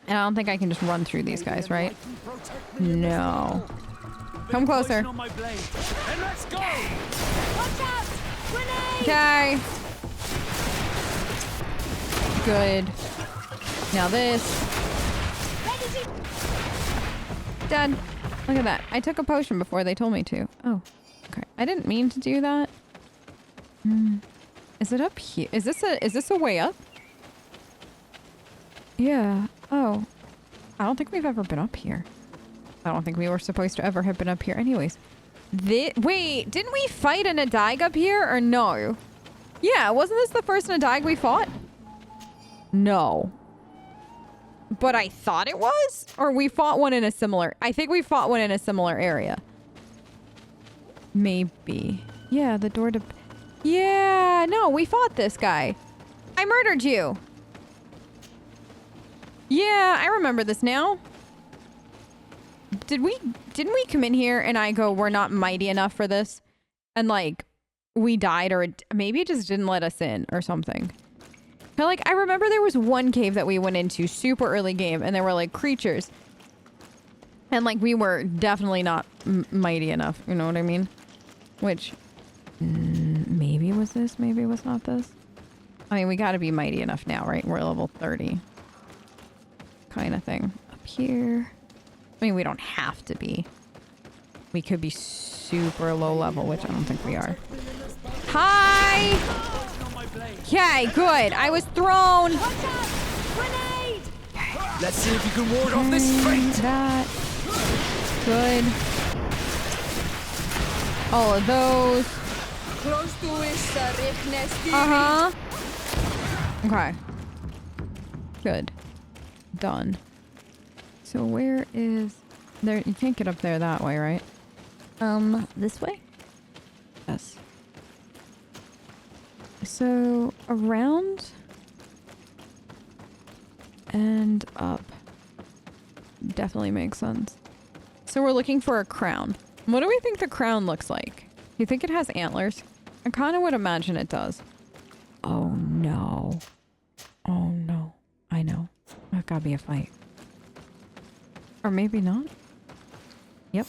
And I don't think I can just run through these guys, right? No. Come closer. Okay. Good. Now this. Dead. Look at that. I took a potion before they told me to. Oh. Okay. I didn't mean to do that. Is it up here? Is this a way up? Yeah. Oh. I don't think we've ever been up here. I don't think we were supposed to ever have been up here anyways. Wait, didn't we fight an Adaig up here or no? Yeah, wasn't this the first Adaig we fought? No. But I thought it was? Or we fought one in a similar... I think we fought one in a similar area. Maybe. Yeah, the door to... Yeah, no, we fought this guy. I murdered you. Yeah, I remember this now. Didn't we come in here and I go, we're not mighty enough for this? And like, we died, or maybe it just didn't let us in or something. But like, I remember there was one cave that we went into super early game and there were like creatures. And like, we were definitely not mighty enough. You know what I mean? Which, maybe it was this, maybe it was not this. I mean, we gotta be mighty enough now, right? We're level 30. Kind of thing. Up here. I mean, we don't have to be. We could be super low level, which I don't think we are. Hi! Okay, good. I was thrown. Let's see if you can ward off this fate. That. Good. All of those. Uh-huh. Okay. Good. Done. So where is... There, you can't get up there that way, right? This way? Yes. So, around... and up. Definitely makes sense. So we're looking for a crown. What do we think the crown looks like? You think it has antlers? I kind of would imagine it does. Oh no. Oh no. I know. That gotta be a fight. Or maybe not. Yep.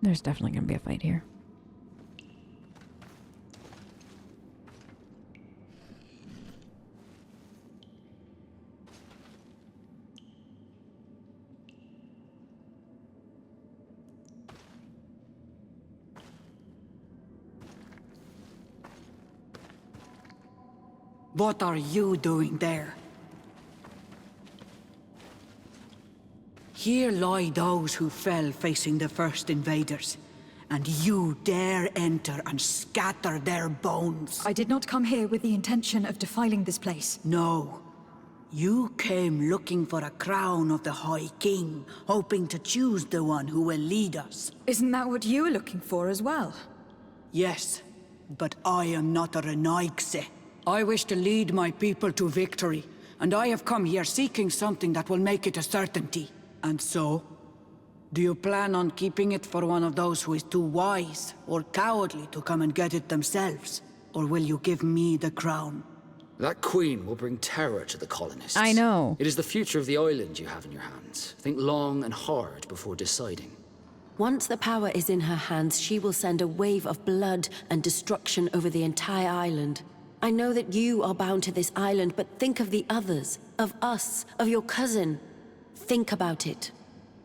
There's definitely gonna be a fight here. What are you doing there? Here lie those who fell facing the first invaders, and you dare enter and scatter their bones. I did not come here with the intention of defiling this place. No. You came looking for a crown of the High King, hoping to choose the one who will lead us. Isn't that what you were looking for as well? Yes, but I am not a Renaigse. I wish to lead my people to victory, and I have come here seeking something that will make it a certainty. And so, do you plan on keeping it for one of those who is too wise or cowardly to come and get it themselves? Or will you give me the crown? That queen will bring terror to the colonists. I know. It is the future of the island you have in your hands. Think long and hard before deciding. Once the power is in her hands, she will send a wave of blood and destruction over the entire island. I know that you are bound to this island, but think of the others, of us, of your cousin. Think about it.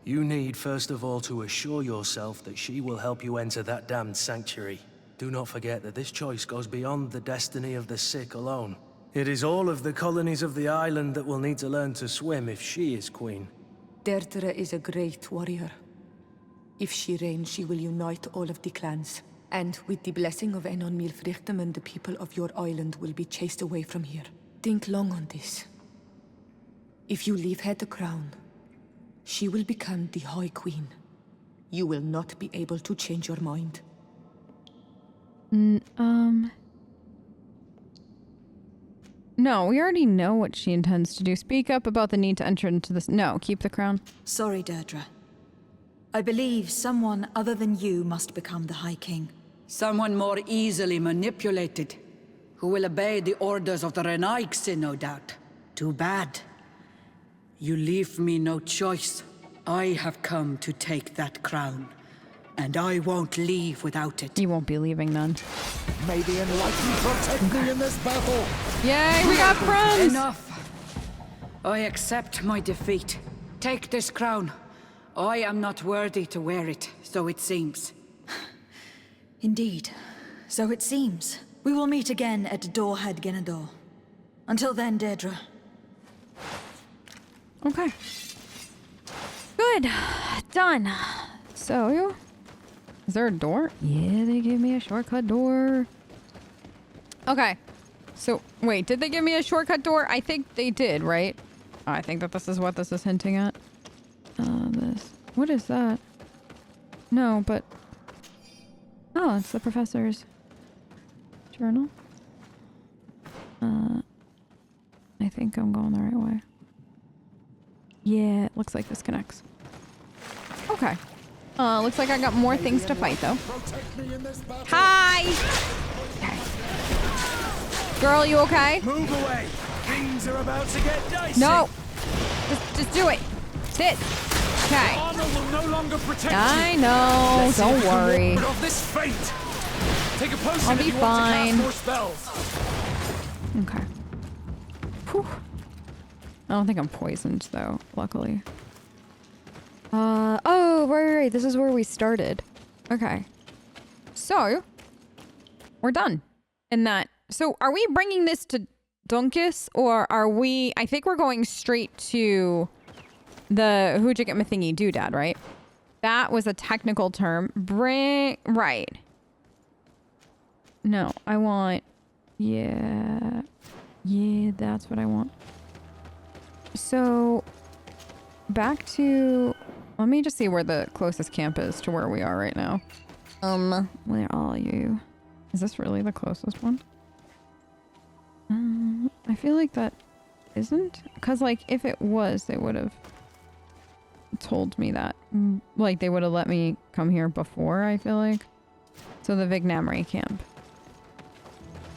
You need, first of all, to assure yourself that she will help you enter that damned sanctuary. Do not forget that this choice goes beyond the destiny of the sick alone. It is all of the colonies of the island that will need to learn to swim if she is queen. Deirdre is a great warrior. If she reigns, she will unite all of the clans. And with the blessing of Enon Milfrichtem, the people of your island will be chased away from here. Think long on this. If you leave her the crown, she will become the High Queen. You will not be able to change your mind. No, we already know what she intends to do. Speak up about the need to enter into this. No, keep the crown. Sorry, Deirdre. I believe someone other than you must become the High King. Someone more easily manipulated. who will obey the orders of the Renaigse, no doubt. Too bad. You leave me no choice. I have come to take that crown, and I won't leave without it. You won't be leaving then. May the Enlightened protect me in this battle! Yay, we got friends! Enough. I accept my defeat. Take this crown. I am not worthy to wear it, so it seems. Indeed. So it seems. We will meet again at Dorhad Genador. Until then, Deirdre. Okay. Good. Done. So, is there a door? Yeah, they gave me a shortcut door. Okay. So, wait, did they give me a shortcut door? I think they did, right? I think that this is what this is hinting at. This. What is that? No, but... Oh, it's the professor's journal. I think I'm going the right way. Yeah, it looks like this connects. Okay. Looks like I got more things to fight, though. Hi! Okay. Girl, you okay? Move away! Things are about to get dicey! No! Just do it! Sit! Okay. Armor will no longer protect I you. know, Let's see if don't we can worry. ward off this fate. Take a potion I'll if be you want to fine. cast more spells. Okay. Whew. I don't think I'm poisoned, though, luckily. Oh, right. This is where we started. Okay. So, we're done. In that. So, are we bringing this to Dunkus, or are we... I think we're going straight to the Hoojik Mathingy Doodad, right? That was a technical term. Right. No, I want... Yeah, that's what I want. So, back to... Let me just see where the closest camp is to where we are right now. Where are you? Is this really the closest one? I feel like that isn't. Because, like, if it was, they would have told me that. Like, they would have let me come here before, I feel like. So, the Vignamri camp.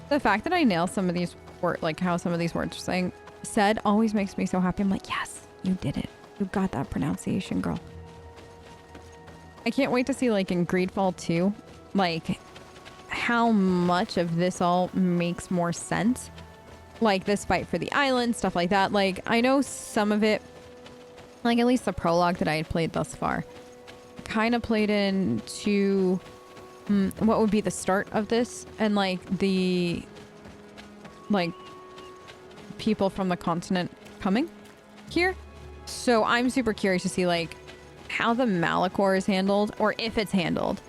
The fact that I nail some of these words, like how some of these words are said, always makes me so happy. I'm like, yes, you did it. You got that pronunciation, girl. I can't wait to see, like, in GreedFall 2, like, how much of this all makes more sense. Like, this fight for the island, stuff like that. Like, I know some of it, like, at least the prologue that I had played thus far, kind of played into... what would be the start of this, and like the people from the continent coming here. So I'm super curious to see like how the Malachor is handled, or if it's handled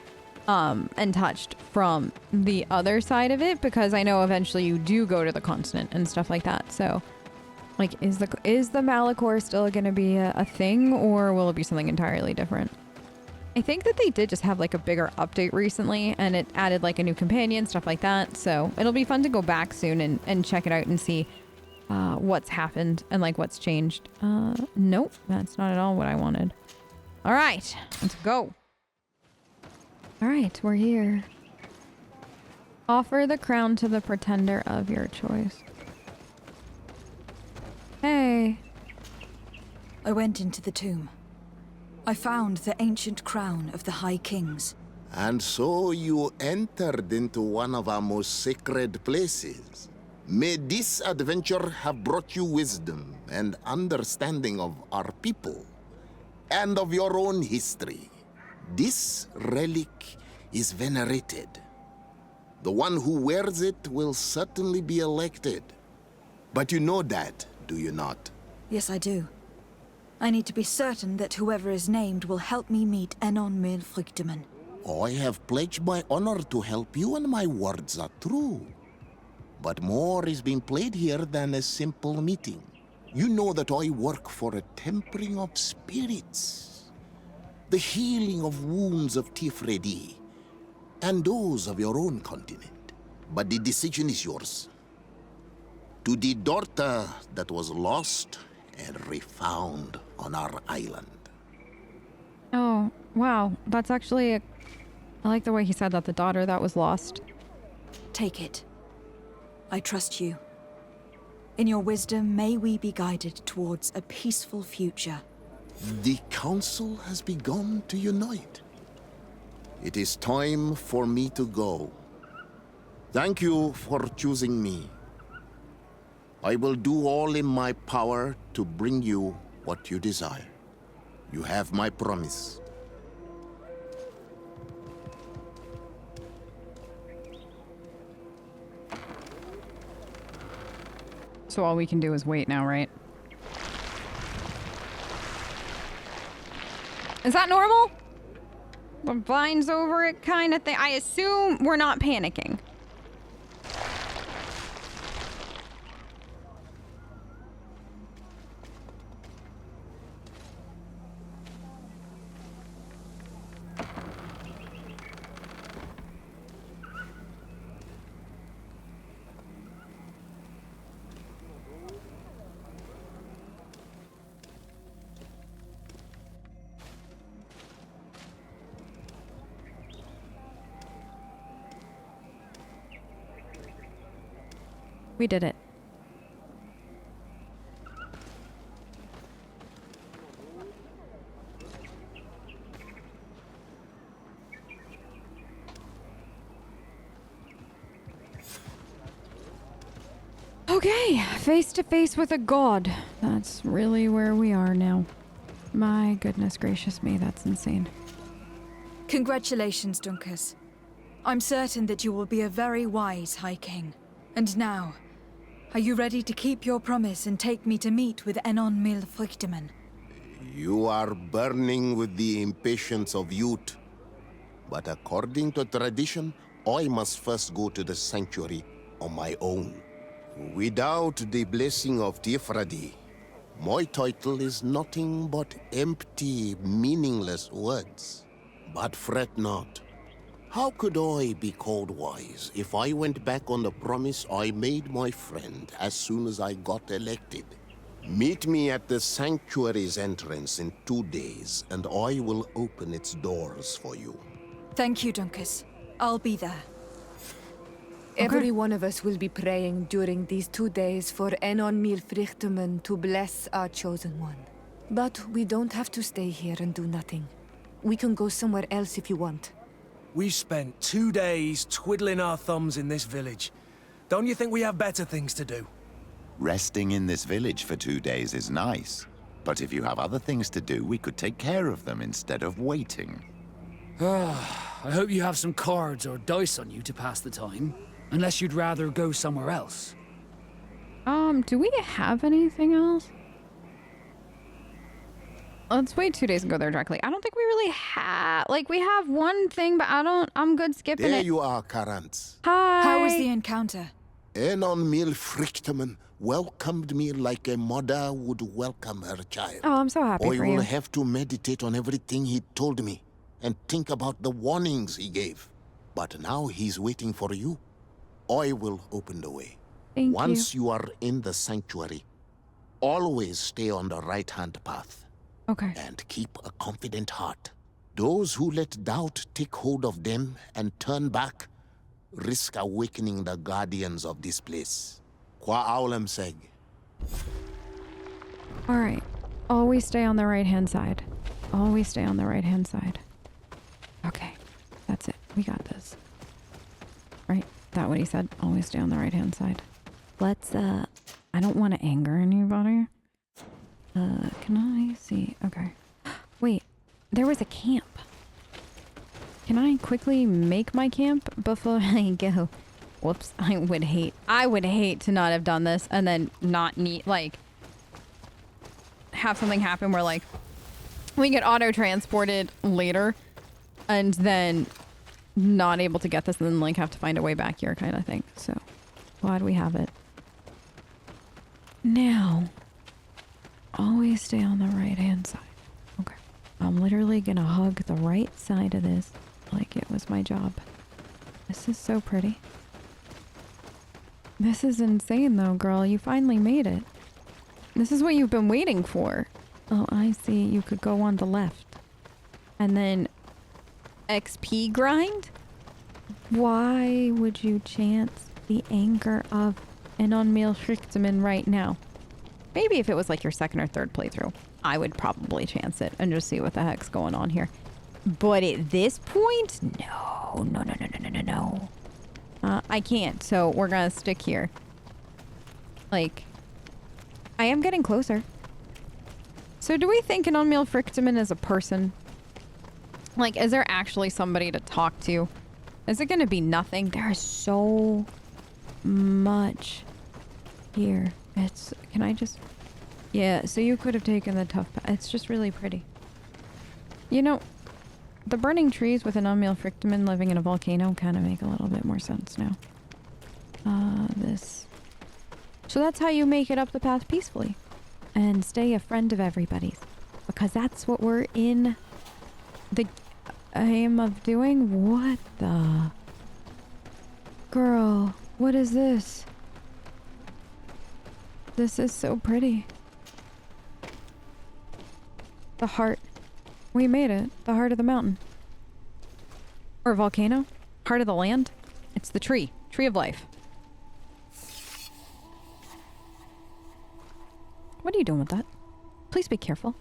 and touched from the other side of it, because I know eventually you do go to the continent and stuff like that. So like, is the Malachor still going to be a thing, or will it be something entirely different? I think that they did just have like a bigger update recently, and it added like a new companion, stuff like that. So it'll be fun to go back soon and check it out and see what's happened and like what's changed. Nope, that's not at all what I wanted. All right, let's go. All right, we're here. Offer the crown to the pretender of your choice. Hey. I went into the tomb. I found the ancient crown of the High Kings. And so you entered into one of our most sacred places. May this adventure have brought you wisdom and understanding of our people and of your own history. This relic is venerated. The one who wears it will certainly be elected. But you know that, do you not? Yes, I do. I need to be certain that whoever is named will help me meet Enon Milfrichtemann. I have pledged my honor to help you, and my words are true. But more is being played here than a simple meeting. You know that I work for a tempering of spirits, the healing of wounds of Tifredi, and those of your own continent. But the decision is yours. To the daughter that was lost and refound on our island. Oh, wow. That's actually I like the way he said that. The daughter that was lost. Take it. I trust you. In your wisdom, may we be guided towards a peaceful future. The Council has begun to unite. It is time for me to go. Thank you for choosing me. I will do all in my power to bring you what you desire. You have my promise. So all we can do is wait now, right? Is that normal? The vines over it kind of thing. I assume we're not panicking. We did it. Okay, face to face with a god. That's really where we are now. My goodness gracious me, that's insane. Congratulations, Dunkus. I'm certain that you will be a very wise High King. And now, are you ready to keep your promise and take me to meet with Enon Mil Frichtemann? You are burning with the impatience of youth. But according to tradition, I must first go to the sanctuary on my own. Without the blessing of Tifradi, my title is nothing but empty, meaningless words. But fret not. How could I be called wise if I went back on the promise I made my friend as soon as I got elected? Meet me at the sanctuary's entrance in 2 days, and I will open its doors for you. Thank you, Dunkus. I'll be there. Every one of us will be praying during these 2 days for Enon Mil Frichtemann to bless our chosen one. But we don't have to stay here and do nothing. We can go somewhere else if you want. We've spent 2 days twiddling our thumbs in this village. Don't you think we have better things to do? Resting in this village for 2 days is nice. But if you have other things to do, we could take care of them instead of waiting. I hope you have some cards or dice on you to pass the time. Unless you'd rather go somewhere else. Do we have anything else? Let's wait 2 days and go there directly. I don't think we really have... Like, we have one thing, but I'm good skipping There it. you are, Karantz. Hi! How was the encounter? Enon Mil Frichtemann welcomed me like a mother would welcome her child. Oh, I'm so happy I for will you. have to meditate on everything he told me and think about the warnings he gave. But now he's waiting for you. I will open the way. Thank Once you are in the sanctuary, always stay on the right-hand path. Okay. And keep a confident heart. Those who let doubt take hold of them and turn back risk awakening the guardians of this place. Qua Aulem Seg. Alright. Always stay on the right-hand side. Always stay on the right-hand side. Okay. That's it. We got this. Right? That what he said? Always stay on the right-hand side. Let's, I don't want to anger anybody. Can I see? Okay. Wait. There was a camp. Can I quickly make my camp before I go? Whoops. I would hate to not have done this and then not need, like, have something happen where, like, we get auto-transported later and then not able to get this and then, like, have to find a way back here kind of thing. So, glad we have it. Now, always stay on the right-hand side. Okay. I'm literally gonna hug the right side of this like it was my job. This is so pretty. This is insane though, girl. You finally made it. This is what you've been waiting for. Oh, I see. You could go on the left. And then XP grind? Why would you chance the anger of an Unmeal Schrichterman right now. Maybe if it was like your second or third playthrough, I would probably chance it and just see what the heck's going on here. But at this point, no. I can't, so we're gonna stick here. Like, I am getting closer. So do we think an Unmeal Schrichterman is a person? Like, is there actually somebody to talk to? Is it gonna be nothing? There is so much here. Can I just... Yeah, so you could have taken the tough path. It's just really pretty. You know, the burning trees with an Unmeal Schrichterman living in a volcano kind of make a little bit more sense now. This. So that's how you make it up the path peacefully. And stay a friend of everybody's. Because that's what we're in the aim of doing. What the... Girl, what is this? This is so pretty. The heart. We made it. The heart of the mountain. Or volcano. Heart of the land. It's the tree. Tree of life. What are you doing with that? Please be careful.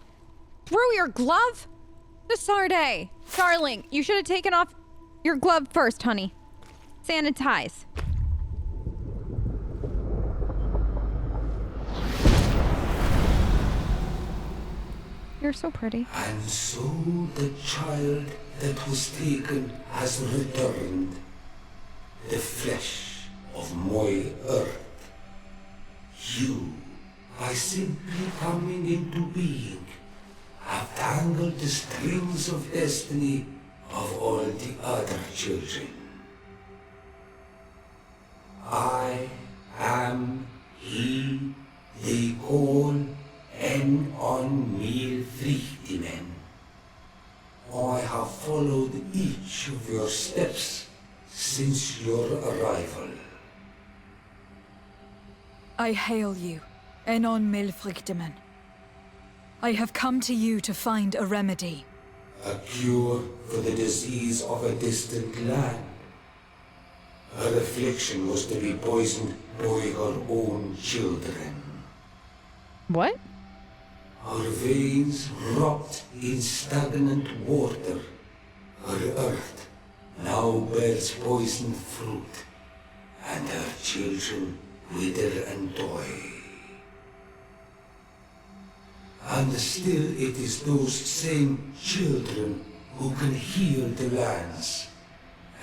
Through your glove? The Sardet. Darling, you should have taken off your glove first, honey. Sanitize. You're so pretty. And so the child that was taken has returned, the flesh of my earth. You, by simply coming into being, have tangled the strings of destiny of all the other children. I am he they call Unmeal Schrichterman. I have followed each of your steps since your arrival. I hail you, Unmeal Schrichterman. I have come to you to find a remedy. A cure for the disease of a distant land. Her affliction was to be poisoned by her own children. What? Her veins rot in stagnant water. Her earth now bears poisoned fruit, and her children wither and die. And still it is those same children who can heal the lands,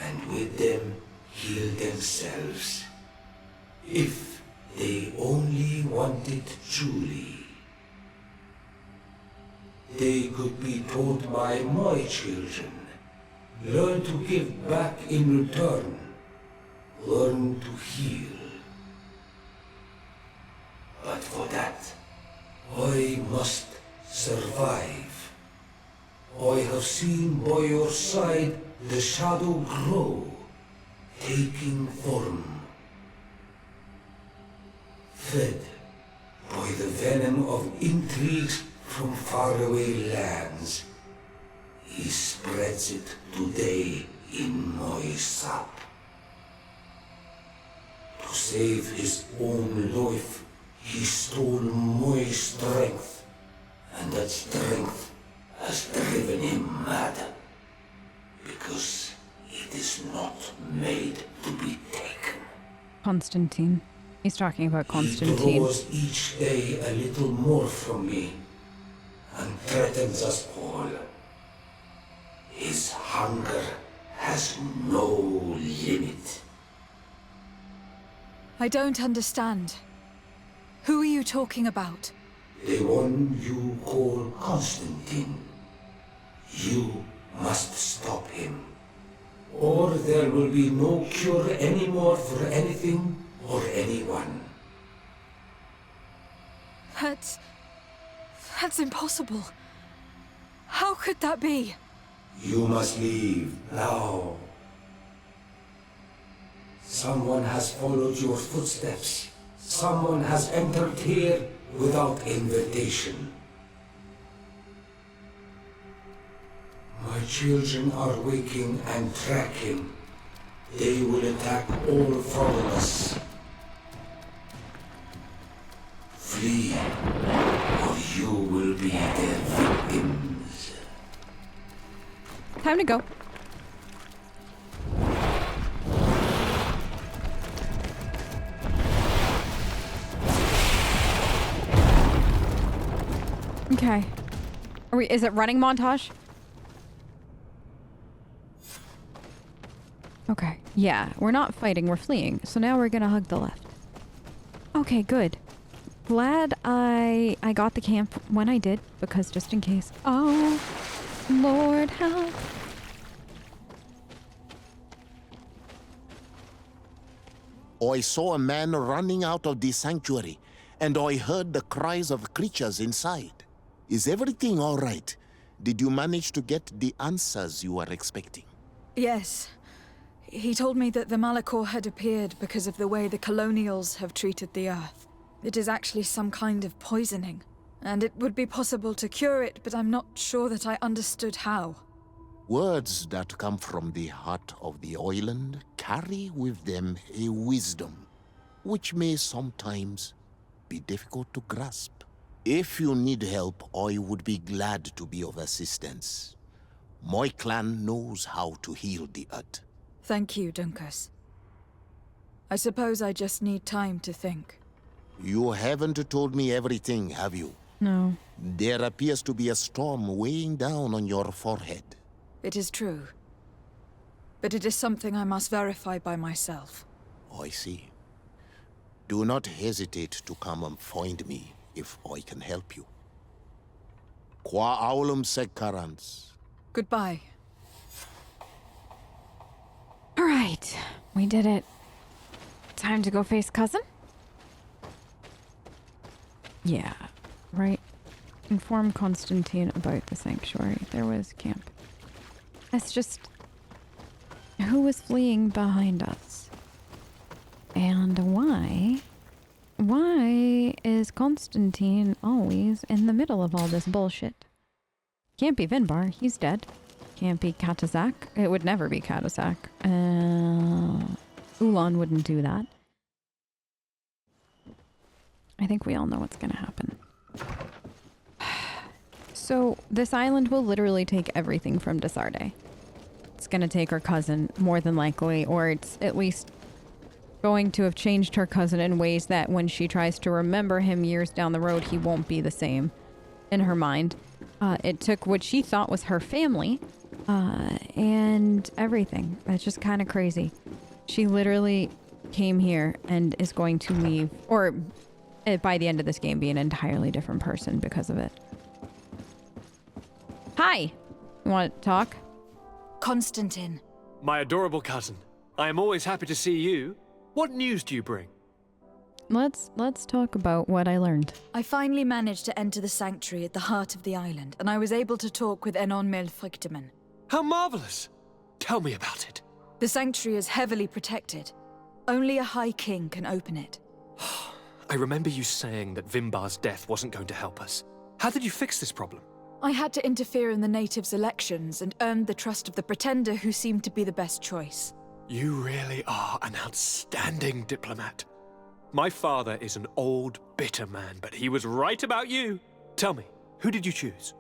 and with them heal themselves, if they only want it truly. They could be taught by my children, learn to give back in return, learn to heal. But for that, I must survive. I have seen by your side the shadow grow, taking form. Fed by the venom of intrigues from faraway lands, he spreads it today in my sap. To save his own life, he stole my strength, and that strength has driven him mad, because it is not made to be taken. Constantine. He's talking about Constantine. He draws each day a little more from me, and threatens us all. His hunger has no limit. I don't understand. Who are you talking about? The one you call Constantine. You must stop him, or there will be no cure anymore for anything or anyone. That's impossible. How could that be? You must leave now. Someone has followed your footsteps. Someone has entered here without invitation. My children are waking and track him. They will attack all foreigners. Flee, or you will be their victims. Time to go. Okay. Is it running montage? Okay. Yeah, we're not fighting, we're fleeing. So now we're gonna hug the left. Okay, good. Glad I got the camp when I did, because just in case. Oh, Lord help. I saw a man running out of the sanctuary, and I heard the cries of creatures inside. Is everything all right? Did you manage to get the answers you were expecting? Yes. He told me that the Malachor had appeared because of the way the colonials have treated the Earth. It is actually some kind of poisoning, and it would be possible to cure it, but I'm not sure that I understood how. Words that come from the heart of the island carry with them a wisdom, which may sometimes be difficult to grasp. If you need help, I would be glad to be of assistance. My clan knows how to heal the Earth. Thank you, Dunkus. I suppose I just need time to think. You haven't told me everything, have you? No. There appears to be a storm weighing down on your forehead. It is true. But it is something I must verify by myself. I see. Do not hesitate to come and find me if I can help you. Qua aulum secarans. Goodbye. All right, we did it. Time to go face cousin? Yeah, right. Inform Constantine about the sanctuary. There was camp. That's just... who was fleeing behind us? And why? Why is Constantine always in the middle of all this bullshit? Can't be Vinbar, he's dead. Can't be Katazak. It would never be Katazak. Ulan wouldn't do that. I think we all know what's gonna happen. So, this island will literally take everything from Sardet. It's gonna take her cousin, more than likely, or it's at least going to have changed her cousin in ways that when she tries to remember him years down the road, he won't be the same in her mind. It took what she thought was her family, and everything. It's just kind of crazy. She literally came here and is going to leave, or by the end of this game, be an entirely different person because of it. Hi! You want to talk? Constantine. My adorable cousin. I am always happy to see you. What news do you bring? Let's talk about what I learned. I finally managed to enter the sanctuary at the heart of the island, and I was able to talk with Enon Melfrichtemann. How marvelous! Tell me about it. The sanctuary is heavily protected. Only a High King can open it. I remember you saying that Vimbar's death wasn't going to help us. How did you fix this problem? I had to interfere in the natives' elections and earned the trust of the Pretender, who seemed to be the best choice. You really are an outstanding diplomat. My father is an old, bitter man, but he was right about you. Tell me, who did you choose?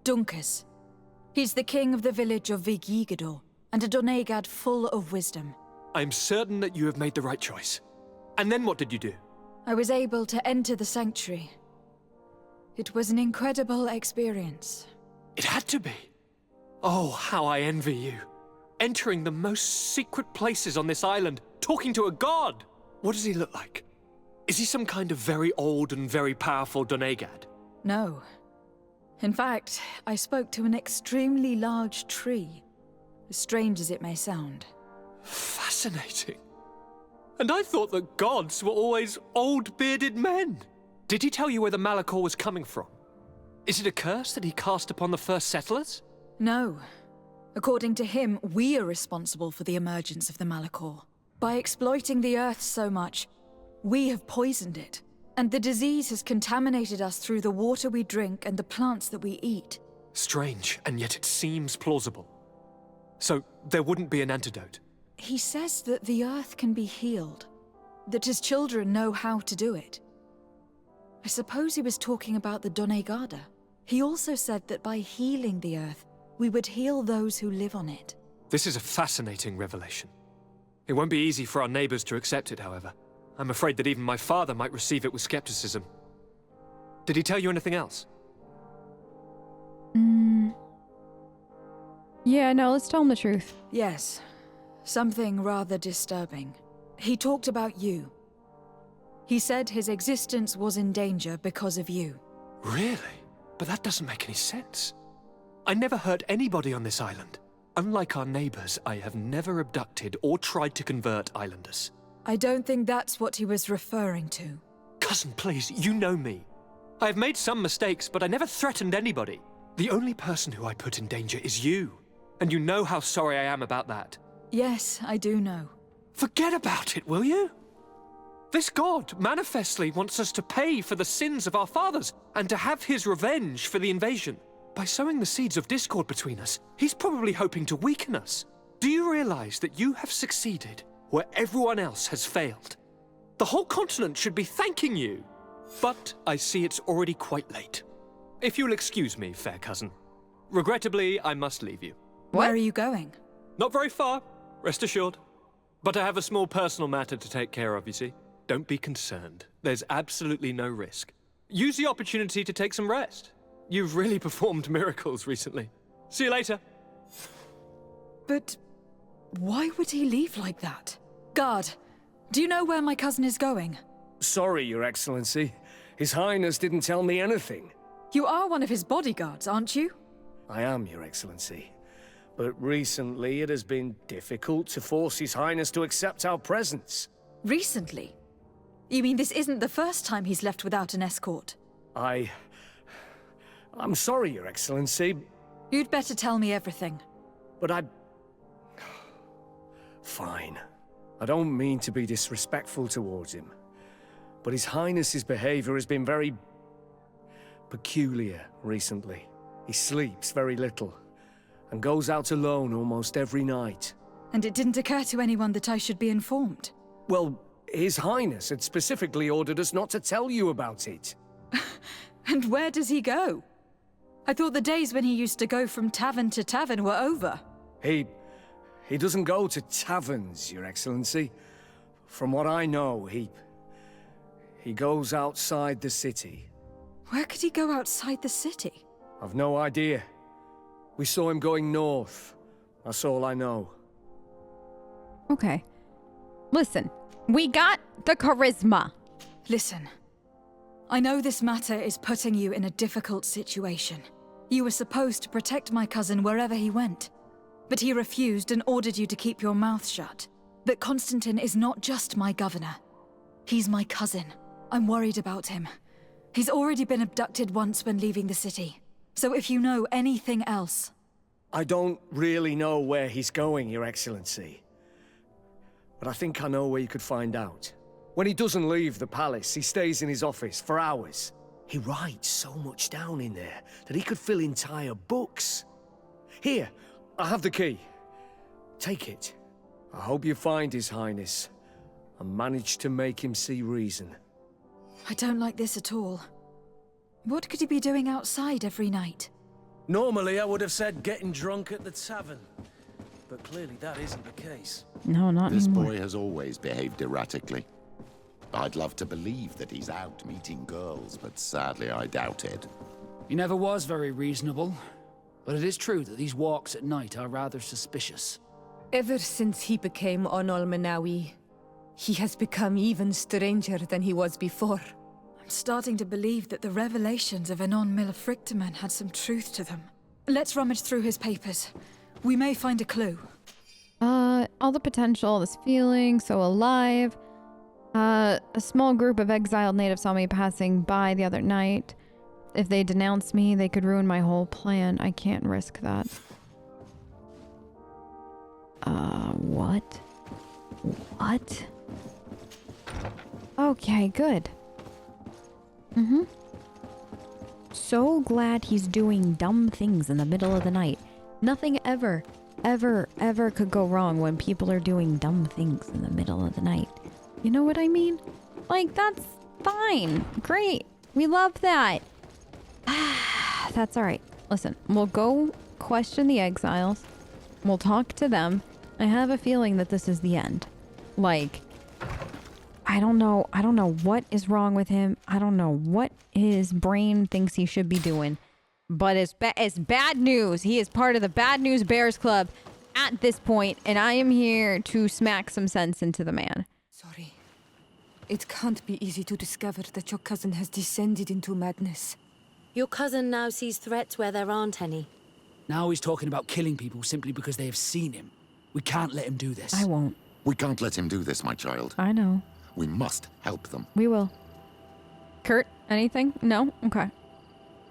Dunkus. He's the king of the village of Vigigador, and a Donegad full of wisdom. I'm certain that you have made the right choice. And then what did you do? I was able to enter the sanctuary. It was an incredible experience. It had to be. Oh, how I envy you. Entering the most secret places on this island, talking to a god. What does he look like? Is he some kind of very old and very powerful Donegad? No. In fact, I spoke to an extremely large tree. As strange as it may sound. Fascinating. And I thought that gods were always old, bearded men. Did he tell you where the Malachor was coming from? Is it a curse that he cast upon the first settlers? No. According to him, we are responsible for the emergence of the Malachor. By exploiting the Earth so much, we have poisoned it. And the disease has contaminated us through the water we drink and the plants that we eat. Strange, and yet it seems plausible. So, there wouldn't be an antidote? He says that the Earth can be healed, that his children know how to do it. I suppose he was talking about the Donegada. He also said that by healing the Earth, we would heal those who live on it. This is a fascinating revelation. It won't be easy for our neighbors to accept it, however. I'm afraid that even my father might receive it with skepticism. Did he tell you anything else? Yeah, no, let's tell him the truth. Yes, something rather disturbing. He talked about you. He said his existence was in danger because of you. Really? But that doesn't make any sense. I never hurt anybody on this island. Unlike our neighbors, I have never abducted or tried to convert islanders. I don't think that's what he was referring to. Cousin, please, you know me. I have made some mistakes, but I never threatened anybody. The only person who I put in danger is you. And you know how sorry I am about that. Yes, I do know. Forget about it, will you? This god manifestly wants us to pay for the sins of our fathers and to have his revenge for the invasion. By sowing the seeds of discord between us, he's probably hoping to weaken us. Do you realize that you have succeeded where everyone else has failed? The whole continent should be thanking you. But I see it's already quite late. If you'll excuse me, fair cousin. Regrettably, I must leave you. Where are you going? Not very far, rest assured. But I have a small personal matter to take care of, you see. Don't be concerned. There's absolutely no risk. Use the opportunity to take some rest. You've really performed miracles recently. See you later. But why would he leave like that? Guard, do you know where my cousin is going? Sorry, Your Excellency. His Highness didn't tell me anything. You are one of his bodyguards, aren't you? I am, Your Excellency. But recently it has been difficult to force His Highness to accept our presence. Recently? You mean this isn't the first time he's left without an escort? I'm sorry, Your Excellency. You'd better tell me everything. But Fine. I don't mean to be disrespectful towards him. But His Highness's behavior has been very peculiar recently. He sleeps very little and goes out alone almost every night. And it didn't occur to anyone that I should be informed? Well, His Highness had specifically ordered us not to tell you about it. And where does he go? I thought the days when he used to go from tavern to tavern were over. He doesn't go to taverns, Your Excellency. From what I know, he goes outside the city. Where could he go outside the city? I've no idea. We saw him going north. That's all I know. Okay. Listen, we got the charisma. Listen. I know this matter is putting you in a difficult situation. You were supposed to protect my cousin wherever he went. But he refused and ordered you to keep your mouth shut. But Constantine is not just my governor. He's my cousin. I'm worried about him. He's already been abducted once when leaving the city. So if you know anything else... I don't really know where he's going, Your Excellency. But I think I know where you could find out. When he doesn't leave the palace, he stays in his office for hours. He writes so much down in there that he could fill entire books. Here, I have the key. Take it. I hope you find His Highness and manage to make him see reason. I don't like this at all. What could he be doing outside every night? Normally, I would have said getting drunk at the tavern. But clearly that isn't the case. No, not This anymore. boy has always behaved erratically. I'd love to believe that he's out meeting girls, but sadly I doubt it. He never was very reasonable. But it is true that these walks at night are rather suspicious. Ever since he became Onol Manawi, he has become even stranger than he was before. I'm starting to believe that the revelations of Anon Millefrictaman had some truth to them. Let's rummage through his papers. We may find a clue. All the potential, this feeling, so alive. A small group of exiled natives saw me passing by the other night. If they denounce me, they could ruin my whole plan. I can't risk that. What? What? Okay, good. So glad he's doing dumb things in the middle of the night. Nothing ever ever could go wrong when people are doing dumb things in the middle of the night. You know what I mean? Like, that's fine. Great. We love that. That's all right. Listen, we'll go question the exiles. We'll talk to them. I have a feeling that this is the end. Like, I don't know what is wrong with him. I don't know what his brain thinks he should be doing. But it's bad news. He is part of the Bad News Bears Club at this point, and I am here to smack some sense into the man. Sorry. It can't be easy to discover that your cousin has descended into madness. Your cousin now sees threats where there aren't any. Now he's talking about killing people simply because they have seen him. We can't let him do this. I won't. We can't let him do this, my child. I know. We must help them. We will. Kurt, anything? No? Okay.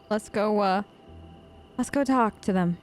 Let's go talk to them.